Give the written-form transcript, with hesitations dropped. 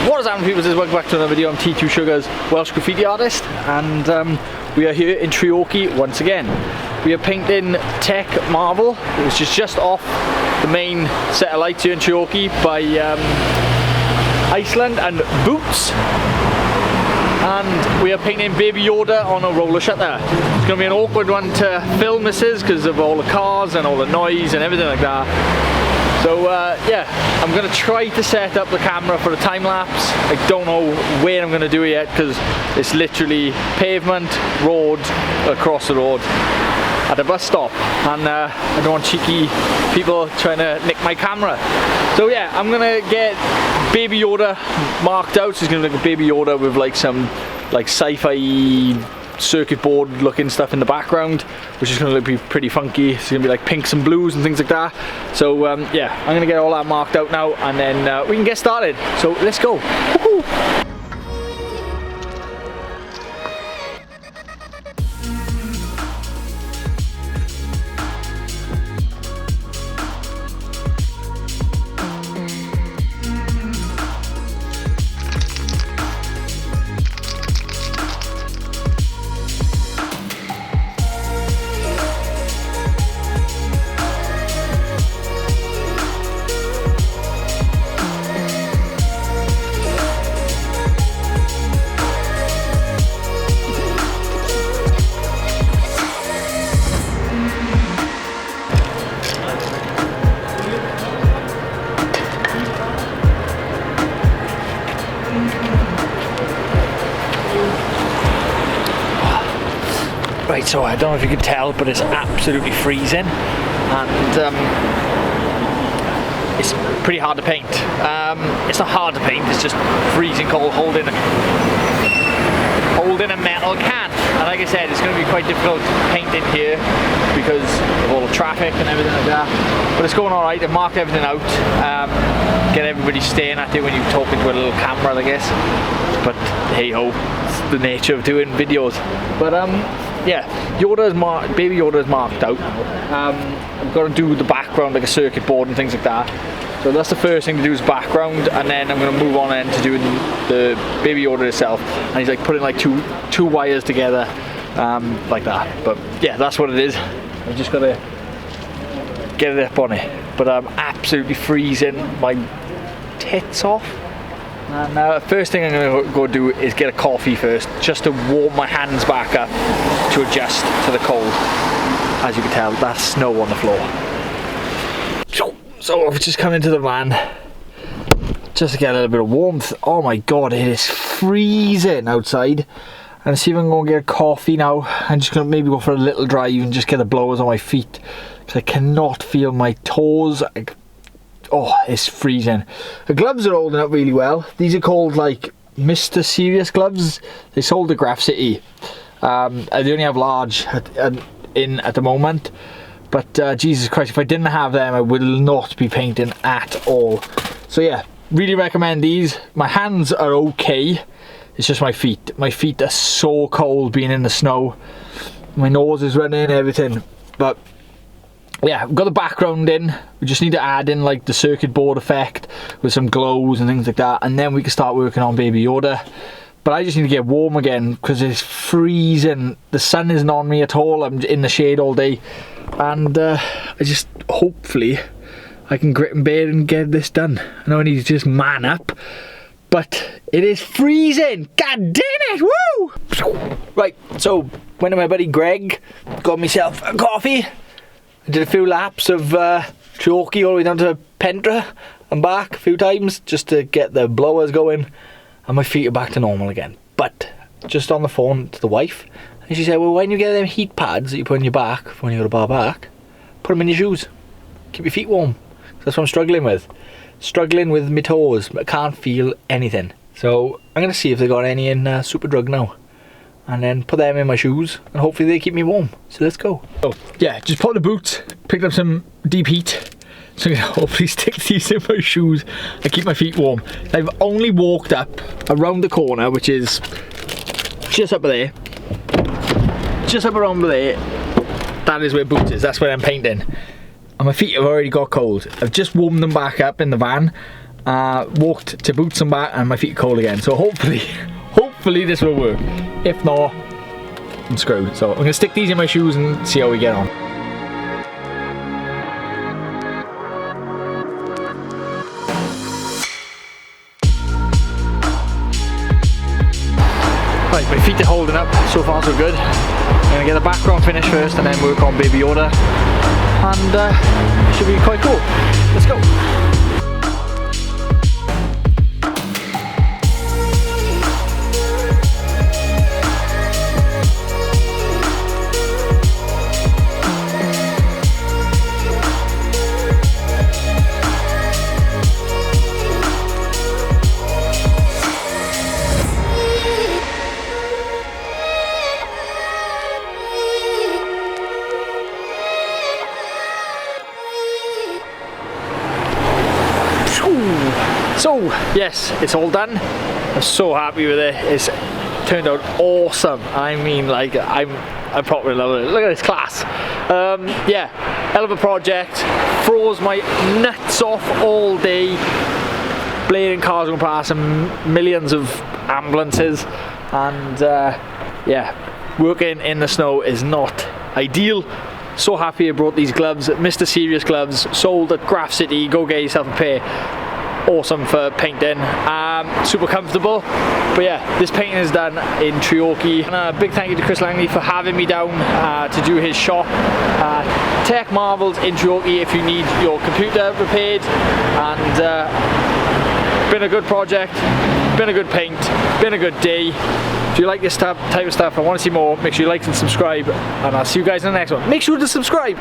What is happening, people? Welcome back to another video. I'm T2 Sugar's Welsh graffiti artist, and we are here in Treorchy once again. We are painting Tech Marvel, which is just off the main set of lights here in Treorchy by Iceland and Boots. And we are painting Baby Yoda on a roller shutter. It's going to be an awkward one to film this because of all the cars and all the noise and everything like that. So yeah, I'm going to try to set up the camera for a time lapse. I don't know where I'm going to do it yet because it's literally pavement, road, across the road at a bus stop, and I don't want cheeky people trying to nick my camera. So yeah, I'm going to get Baby Yoda marked out. So it's going to look like a Baby Yoda with like some like sci-fi circuit board looking stuff in the background, which is going to be pretty funky. It's going to be like pinks and blues and things like that. So yeah, I'm going to get all that marked out now, and then we can get started. So let's go. Woohoo! Right, so I don't know if you can tell, but it's absolutely freezing, and it's pretty hard to paint. It's not hard to paint, it's just freezing cold holding a metal can. And like I said, it's going to be quite difficult painting here because of all the traffic and everything like that. But it's going alright. I've marked everything out. Get everybody staring at you when you're talking to a little camera, I guess. But hey ho, it's the nature of doing videos. But yeah, Baby Yoda is marked out. I'm going to do the background, like a circuit board and things like that. So that's the first thing to do, is background, and then I'm going to move on then to doing the Baby Yoda itself. And he's like putting like two wires together, like that. But yeah, that's what it is. I've just got to get it up on it. But I'm absolutely freezing my tits off. And first thing I'm going to go do is get a coffee first, just to warm my hands back up to adjust to the cold. As you can tell, that's snow on the floor. So I've just come into the van just to get a little bit of warmth. Oh my god, it is freezing outside. And see if I can go and get a coffee now. I'm just going to maybe go for a little drive and just get the blowers on my feet, because I cannot feel my toes. Oh, it's freezing. The gloves are holding up really well. These are called like Mr. Serious gloves. They sold at Graffiti. They only have large in at the moment. But Jesus Christ, if I didn't have them, I would not be painting at all. So yeah, really recommend these. My hands are okay. It's just my feet. My feet are so cold being in the snow. My nose is running, everything. But yeah, we've got the background in. We just need to add in like the circuit board effect with some glows and things like that, and then we can start working on Baby Yoda. But I just need to get warm again because it's freezing. The sun isn't on me at all. I'm in the shade all day, and I just, hopefully I can grit and bear and get this done. I know I need to just man up, but it is freezing. God damn it! Woo! Right, so went to my buddy Greg, got myself a coffee. I did a few laps of Treorchy all the way down to Pentra and back a few times just to get the blowers going, and my feet are back to normal again. But just on the phone to the wife, and she said, well, when you get them heat pads that you put on your back when you go to bar back, put them in your shoes, keep your feet warm. That's what I'm struggling with my toes. I can't feel anything, so I'm going to see if they got any in Superdrug now, and then put them in my shoes, and hopefully they keep me warm. So let's go. So yeah, just put the boots, picked up some deep heat, so I'm gonna hopefully stick these in my shoes and keep my feet warm. I've only walked up around the corner, which is just up there, just up around there. That is where boots is. That's where I'm painting, and my feet have already got cold. I've just warmed them back up in the van, walked to boots and back, and my feet are cold again. So hopefully this will work. If not, I'm screwed. So I'm gonna stick these in my shoes and see how we get on. Right, my feet are holding up, so far so good. I'm gonna get the background finish first and then work on Baby Yoda, and should be quite cool. Let's go. So yes, it's all done. I'm so happy with it. It's turned out awesome. I mean, like I probably love it. Look at this class. Yeah, hell of a project. Froze my nuts off all day. Blading cars going past and millions of ambulances, and yeah, working in the snow is not ideal. So happy I brought these gloves, Mr. Serious gloves, sold at Graffiti. Go get yourself a pair. Awesome for painting, super comfortable. But yeah, this painting is done in Treorchy, and a big thank you to Chris Langley for having me down to do his shop. Tech Marvels in Treorchy if you need your computer repaired, and been a good project, been a good paint, been a good day. If you like this type of stuff, I want to see more, make sure you like and subscribe, and I'll see you guys in the next one. Make sure to subscribe.